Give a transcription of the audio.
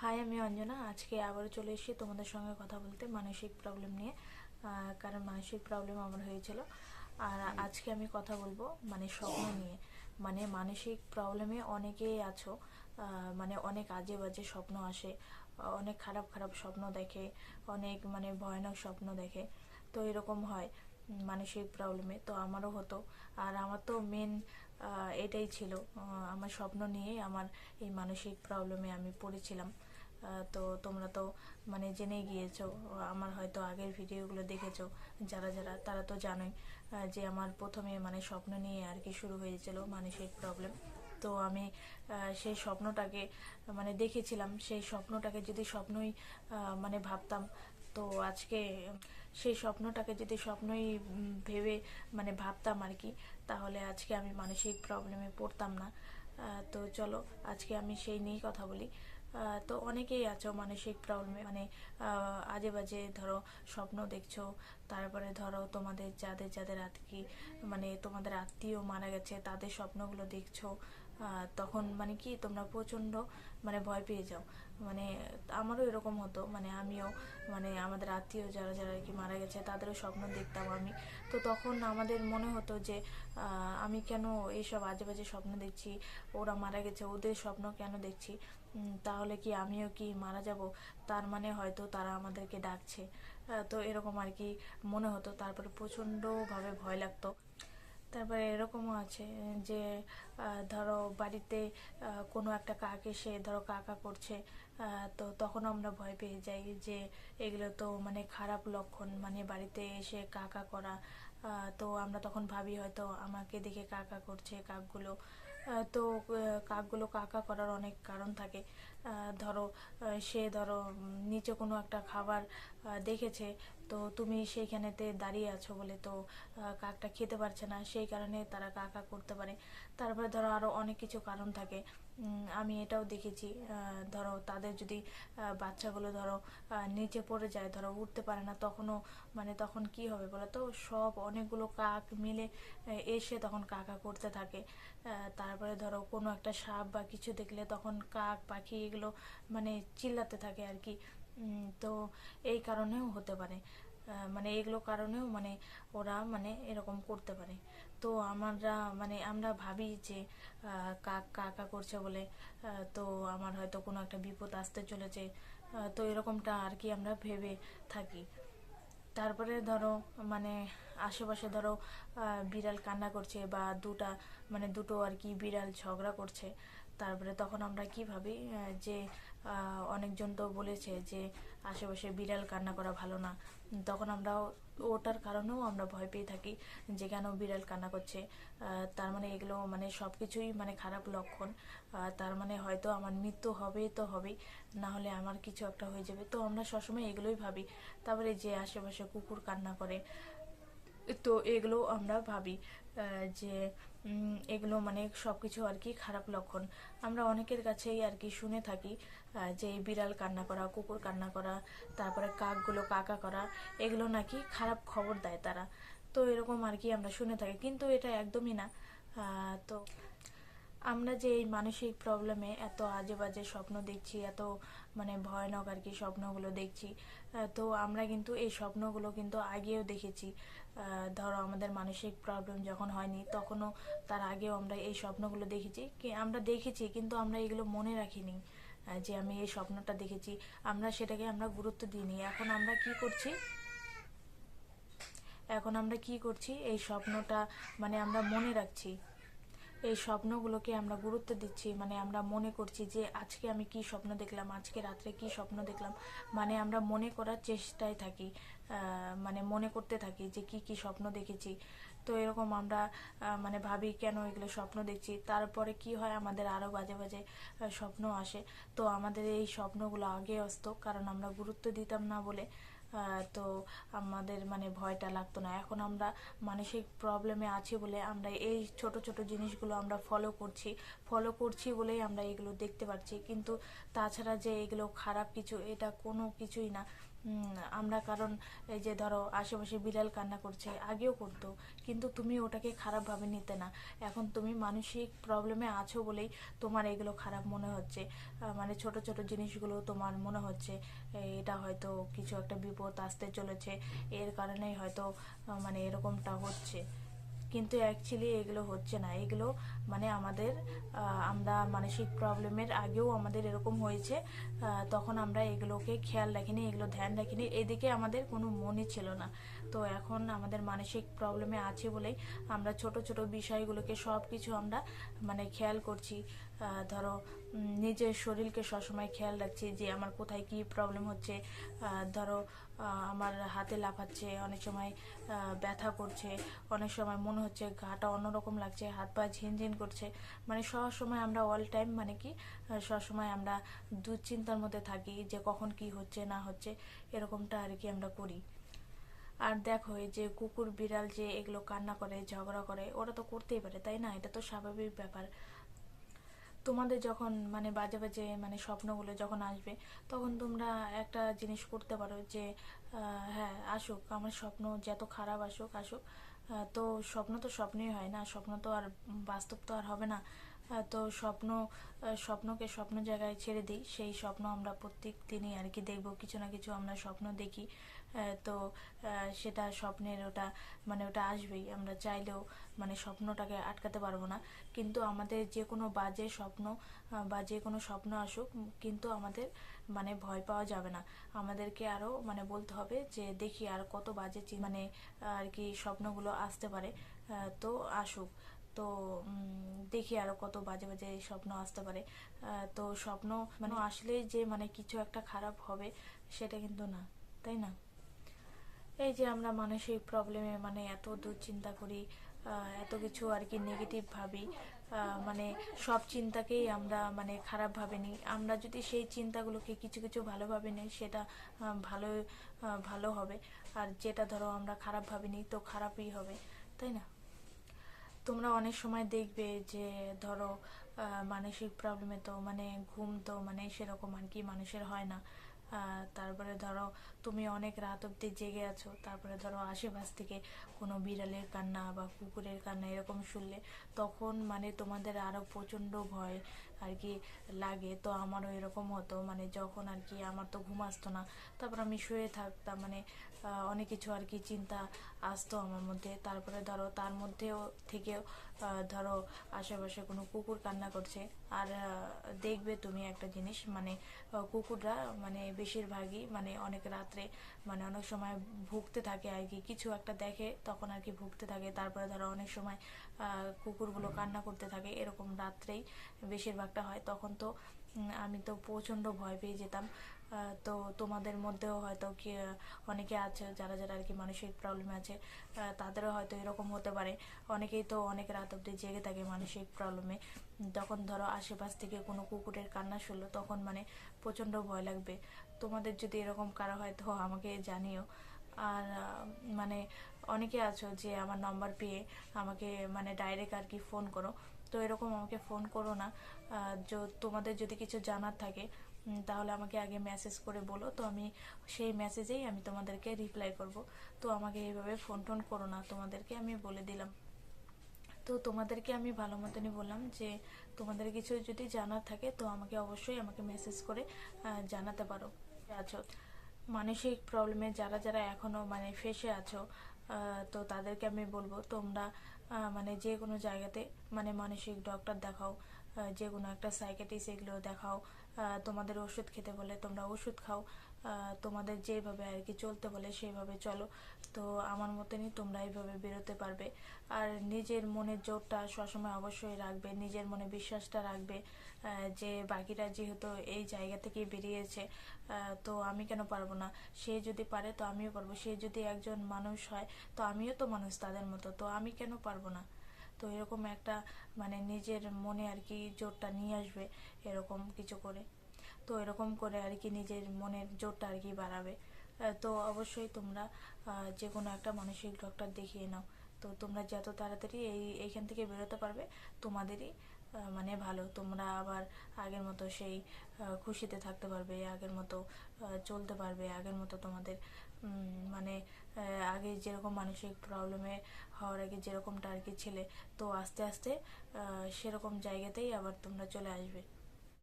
High, আমি অঞ্জনা। আজকে আবারও চলে এসেছি তোমাদের সঙ্গে কথা বলতে মানসিক প্রবলেম নিয়ে। কারণ মানসিক প্রবলেম আমার হয়েছিল। আর আজকে আমি কথা বলবো মানে স্বপ্ন নিয়ে। মানে মানসিক প্রবলেমে অনেকেই আছো, মানে অনেক আজে বাজে স্বপ্ন আসে, অনেক খারাপ খারাপ স্বপ্ন দেখে, অনেক মানে ভয়ানক স্বপ্ন দেখে। তো এরকম হয় মানসিক প্রবলেমে, তো আমারও হতো। আর আমার তো মেন এটাই ছিল, আমার স্বপ্ন নিয়ে আমার এই মানসিক প্রবলেমে আমি পড়েছিলাম। তো তোমরা তো মানে জেনে গিয়েছো, আমার হয়তো আগের ভিডিওগুলো দেখেছো। যারা যারা তারা তো জানোই যে আমার প্রথমে মানে স্বপ্ন নিয়ে আর কি শুরু হয়েছিল মানসিক প্রবলেম। তো আমি সেই স্বপ্নটাকে মানে দেখেছিলাম, সেই স্বপ্নটাকে যদি স্বপ্নই মানে ভাবতাম, তো আজকে সেই স্বপ্নটাকে যদি স্বপ্নই ভেবে মানে ভাবতাম আর কি, তাহলে আজকে আমি মানসিক প্রবলেমে পড়তাম না। তো চলো আজকে আমি সেই নিয়েই কথা বলি। তো অনেকেই আছো মানসিক প্রবলেমে, মানে আজে বাজে ধরো স্বপ্ন দেখছো। তারপরে ধরো তোমাদের যাদের যাদের আত্মীয়, মানে তোমাদের আত্মীয় মারা গেছে তাদের স্বপ্নগুলো দেখছো। তখন মানে কি তোমরা প্রচণ্ড মানে ভয় পেয়ে যাও। মানে আমারও এরকম হতো, মানে আমিও মানে আমাদের আত্মীয় যারা যারা আর কি মারা গেছে তাদেরও স্বপ্ন দেখতাম আমি। তো তখন আমাদের মনে হতো যে আমি কেন এইসব আজে বাজে স্বপ্ন দেখছি, ওরা মারা গেছে ওদের স্বপ্ন কেন দেখছি, তাহলে কি আমিও কি মারা যাব, তার মানে হয়তো তারা আমাদেরকে ডাকছে। তো এরকম আর কি মনে হতো। তারপরে প্রচণ্ডভাবে ভয় লাগতো। তারপরে এরকমও আছে যে ধরো বাড়িতে কোনো একটা কাক এসে ধরো কাকা করছে, তো তখন আমরা ভয় পেয়ে যাই যে এগুলো তো মানে খারাপ লক্ষণ, মানে বাড়িতে এসে কাকা করা। তো আমরা তখন ভাবি হয়তো আমাকে দেখে কাকা করছে কাকগুলো। তো কাকগুলো কাকা করার অনেক কারণ থাকে। ধরো সে ধরো নিচে কোনো একটা খাবার দেখেছে, তো তুমি সেইখানেতে দাঁড়িয়ে আছো বলে তো কাকটা খেতে পারছে না, সেই কারণে তারা কাকা করতে পারে। তারপরে ধরো আরও অনেক কিছু কারণ থাকে। আমি এটাও দেখেছি, ধরো তাদের যদি বাচ্চাগুলো ধরো নিচে পড়ে যায়, ধরো উঠতে পারে না, তখনও মানে তখন কি হবে বলো তো, সব অনেকগুলো কাক মিলে এসে তখন কাকা করতে থাকে। তারপরে ধরো কোনো একটা সাপ বা কিছু দেখলে তখন কাক পাখি এগুলো মানে চিল্লাতে থাকে আর কি। তো এই কারণেও হতে পারে, মানে এগুলো কারণেও মানে ওরা মানে এরকম করতে পারে। তো আমরা ভাবি যে কাক কাকা করছে বলে তো আমার হয়তো কোনো একটা বিপদ আসতে চলেছে। তো এরকমটা আর কি আমরা ভেবে থাকি। তারপরে ধরো মানে আশেপাশে ধরো বিড়াল কান্না করছে বা দুটো আর কি বিড়াল ঝগড়া করছে। তারপরে তখন আমরা কি ভাবি যে অনেকজন তো বলেছে যে আশেপাশে বিড়াল কান্না করা ভালো না। তখন আমরা ওটার কারণেও আমরা ভয় পেয়ে থাকি যে কেন বিড়াল কান্না করছে, তার মানে এগুলো মানে সব কিছুই মানে খারাপ লক্ষণ। তার মানে হয়তো আমার মৃত্যু হবেই তো হবেই, না হলে আমার কিছু একটা হয়ে যাবে। তো আমরা সবসময় এগুলোই ভাবি। তারপরে যে আশেপাশে কুকুর কান্না করে, তো এগুলো আমরা ভাবি যে এগুলো মানে সব কিছু আর কি খারাপ লক্ষণ। আমরা অনেকের কাছেই আর কি শুনে থাকি যে বিড়াল কান্না করা, কুকুর কান্না করা, তারপরে কাকগুলো কাকা করা, এগুলো নাকি খারাপ খবর দেয় তারা। তো এরকম আর কি আমরা শুনে থাকি, কিন্তু এটা একদমই না। তো আমরা যে এই মানসিক প্রবলেমে এত আজে বাজে স্বপ্ন দেখছি, এত মানে ভয়ানক আর কি স্বপ্নগুলো দেখছি, তো আমরা কিন্তু এই স্বপ্নগুলো কিন্তু আগেও দেখেছি। ধরো আমাদের মানসিক প্রবলেম যখন হয়নি তখনও, তার আগেও আমরা এই স্বপ্নগুলো দেখেছি কি আমরা দেখেছি, কিন্তু আমরা এগুলো মনে রাখিনি যে আমি এই স্বপ্নটা দেখেছি। আমরা গুরুত্ব দিইনি। এখন আমরা কি করছি, এই স্বপ্নটা মানে আমরা মনে রাখছি, এই স্বপ্নগুলোকে আমরা গুরুত্ব দিচ্ছি। মানে আমরা মনে করছি যে আজকে আমি কি স্বপ্ন দেখলাম, আজকে রাত্রে কি স্বপ্ন দেখলাম, মানে আমরা মনে করার চেষ্টায় থাকি, মানে মনে করতে থাকি যে কি কি স্বপ্ন দেখেছি। তো এরকম আমরা মানে ভাবি কেন এগুলো স্বপ্ন দেখছি। তারপরে কি হয়, আমাদের আরও বাজে বাজে স্বপ্ন আসে। তো আমাদের এই স্বপ্নগুলো আগে আসতো কারণ আমরা গুরুত্ব দিতাম না বলে। তো আমাদের মানে ভয়টা লাগতো না। এখন আমরা মানসিক প্রবলেমে আছি বলে আমরা এই ছোট ছোট জিনিসগুলো আমরা ফলো করছি বলেই আমরা এগুলো দেখতে পাচ্ছি। কিন্তু তাছাড়া যে এগুলো খারাপ কিছু, এটা কোনো কিছুই না। আমরা কারণ এই যে ধরো আশেপাশে বিড়াল কান্না করছে, আগেও করতো, কিন্তু তুমি ওটাকে খারাপভাবে নিতে না। এখন তুমি মানসিক প্রবলেমে আছো বলেই তোমার এগুলো খারাপ মনে হচ্ছে। মানে ছোট ছোট জিনিসগুলো তোমার মনে হচ্ছে এটা হয়তো কিছু একটা বিপদ আসতে চলেছে, এর কারণেই হয়তো মানে এরকমটা হচ্ছে। কিন্তু অ্যাকচুয়ালি এগুলো হচ্ছে না। এগুলো মানে আমাদের আমরা মানসিক প্রবলেমের আগেও আমাদের এরকম হয়েছে, তখন আমরা এগুলোকে খেয়াল রাখিনি, এগুলো ধ্যান রাখিনি, এদিকে আমাদের কোনো মনই ছিল না। তো এখন আমাদের মানসিক প্রবলেমে আছে বলেই আমরা ছোট ছোট বিষয়গুলোকে সব কিছু আমরা মানে খেয়াল করছি। ধরো নিজের শরীরকে সবসময় খেয়াল রাখছি যে আমার কোথায় কি প্রবলেম হচ্ছে। ধরো আমার হাতে লাফাচ্ছে, অনেক সময় ব্যথা করছে, অনেক সময় মনে হচ্ছে গাটা অন্যরকম লাগছে, হাত পা ঝিনঝিন করছে। মানে সব সময় আমরা অল টাইম মানে কি সব সময় আমরা দুশ্চিন্তার মধ্যে থাকি যে কখন কি হচ্ছে না হচ্ছে, এরকমটা আর কি আমরা করি। আর দেখো এই যে কুকুর বিড়াল যে এগুলো কান্না করে ঝগড়া করে, ওরা তো করতেই পারে, তাই না? এটা তো স্বাভাবিক ব্যাপার। তোমাদের যখন মানে বাজে বাজে মানে স্বপ্নগুলো যখন আসবে, তখন তোমরা একটা জিনিস করতে পারো যে হ্যাঁ আসুক, আমার স্বপ্ন যত খারাপ আসুক আসুক, তো স্বপ্ন তো স্বপ্নই হয় না, স্বপ্ন তো আর বাস্তব তো আর হবে না। তো স্বপ্নকে স্বপ্ন জায়গায় ছেড়ে দিই, সেই স্বপ্ন আমরা প্রত্যেক দিনই আর কি দেখবো, কিছু না কিছু আমরা স্বপ্ন দেখি। তো সেটা স্বপ্নের ওটা মানে ওটা আসবেই, আমরা চাইলেও মানে স্বপ্নটাকে আটকাতে পারবো না। কিন্তু আমাদের যে কোনো বাজে স্বপ্ন বা যে কোনো স্বপ্ন আসুক, কিন্তু আমাদের মানে ভয় পাওয়া যাবে না। আমাদেরকে আরও মানে বলতে হবে যে দেখি আর কত বাজে মানে আর কি স্বপ্নগুলো আসতে পারে, তো আসুক। তো দেখি আরো কত বাজে বাজে স্বপ্ন আসতে পারে। তো স্বপ্ন মানে আসলেই যে মানে কিছু একটা খারাপ হবে সেটা কিন্তু না, তাই না? এই যে আমরা মানসিক প্রবলেমে মানে এত দুশ্চিন্তা করি, এত কিছু আর কি নেগেটিভ ভাবি, মানে সব চিন্তাকেই আমরা মানে খারাপ ভাবে নিই। আমরা যদি সেই চিন্তাগুলোকে কিছু কিছু ভালোভাবে নিই, সেটা ভালো ভালো হবে। আর যেটা ধরো আমরা খারাপ ভাবিনি তো খারাপই হবে, তাই না? তোমরা অনেক সময় দেখবে যে ধরো মানসিক প্রবলেমে তো মানে ঘুম তো মানে সেরকম আর কি মানুষের হয় না। তারপরে ধরো তুমি অনেক রাত অব্দি জেগে আছো, তারপরে ধরো আশেপাশ থেকে কোনো বিড়ালের কান্না বা কুকুরের কান্না এরকম শুনলে, তখন মানে তোমাদের আরো প্রচন্ড ভয় আর কি লাগে। তো আমারও এরকম হতো, মানে যখন আর কি আমার তো ঘুম আসতো না, তারপর আমি শুয়ে থাকতাম, মানে অনেক কিছু আর কি চিন্তা আসতো আমার মধ্যে। তারপরে ধরো তার মধ্যেও থেকেও ধরো আশেপাশে কোনো কুকুর কান্না করছে, আর দেখবে তুমি একটা জিনিস মানে কুকুররা মানে বেশিরভাগই মানে অনেক রাত্রে মানে অনেক সময় ভুগতে থাকে আর কি, কিছু একটা দেখে তখন আর কি ভুগতে থাকে। তারপরে ধরো অনেক সময় কুকুরগুলো কান্না করতে থাকে, এরকম রাত্রেই বেশিরভাগটা হয়। তখন তো আমি তো প্রচণ্ড ভয় পেয়ে যেতাম। তো তোমাদের মধ্যেও হয়তো কি অনেকে আছে যারা যারা আর কি মানসিক প্রবলেম আছে, তাদেরও হয়তো এরকম হতে পারে। অনেকেই তো অনেক রাত অব্দি জেগে থাকে মানসিক প্রবলেমে। তখন ধরো আশেপাশ থেকে কোনো কুকুরের কান্না শুনলো, তখন মানে প্রচণ্ড ভয় লাগবে। তোমাদের যদি এরকম কারো হয় তো আমাকে জানিও। আর মানে অনেকে আছো যে আমার নম্বর পেয়ে আমাকে মানে ডাইরেক্ট আর কি ফোন করো, তো এরকম আমাকে ফোন করো না। তোমাদের যদি কিছু জানার থাকে তাহলে আমাকে আগে মেসেজ করে বলো, তো আমি সেই মেসেজেই আমি তোমাদেরকে রিপ্লাই করব। তো আমাকে এইভাবে ফোন টোন করো না, তোমাদেরকে আমি বলে দিলাম। তো তোমাদেরকে আমি ভালো মতনই বললাম যে তোমাদের কিছু যদি জানার থাকে তো আমাকে অবশ্যই আমাকে মেসেজ করে জানাতে পারো। আছো মানসিক প্রবলেমে যারা যারা এখনো মানে ফেসে আছো, তো তাদেরকে আমি বলবো তোমরা মানে যে কোনো জায়গাতে মানে মানসিক ডক্টর দেখাও, যে কোনো একটা সাইকিয়াট্রিস্ট এগুলো দেখাও। তোমাদের ওষুধ খেতে বলে তোমরা ওষুধ খাও, তোমাদের যেভাবে আর কি চলতে বলে সেইভাবে চলো। তো আমার মতনই তোমরা এইভাবে বেরোতে পারবে। আর নিজের মনের জোরটা সবসময় অবশ্যই রাখবে, নিজের মনে বিশ্বাসটা রাখবে যে বাকিরা যেহেতু এই জায়গা থেকে বেরিয়েছে, তো আমি কেন পারবো না? সে যদি পারে তো আমিও পারবো, সে যদি একজন মানুষ হয় তো আমিও তো মানুষ তাদের মতো, তো আমি কেন পারবো না? তো এরকম একটা মানে নিজের মনে আর কি জোরটা নিয়ে আসবে, এরকম কিছু করে। তো এরকম করে আর কি নিজের মনের জোরটা আর কি বাড়াবে। তো অবশ্যই তোমরা যে কোনো একটা মানসিক ডক্টর দেখিয়ে নাও। তো তোমরা যত তাড়াতাড়ি এইখান থেকে বেরোতে পারবে তোমাদেরই মানে ভালো, তোমরা আবার আগের মতো সেই খুশিতে থাকতে পারবে, আগের মতো চলতে পারবে, আগের মতো তোমাদের মানে আগে যেরকম মানসিক প্রবলেমে হওয়ার আগে যেরকমটা আর কি ছিলে, তো আস্তে আস্তে সেরকম জায়গাতেই আবার তোমরা চলে আসবে।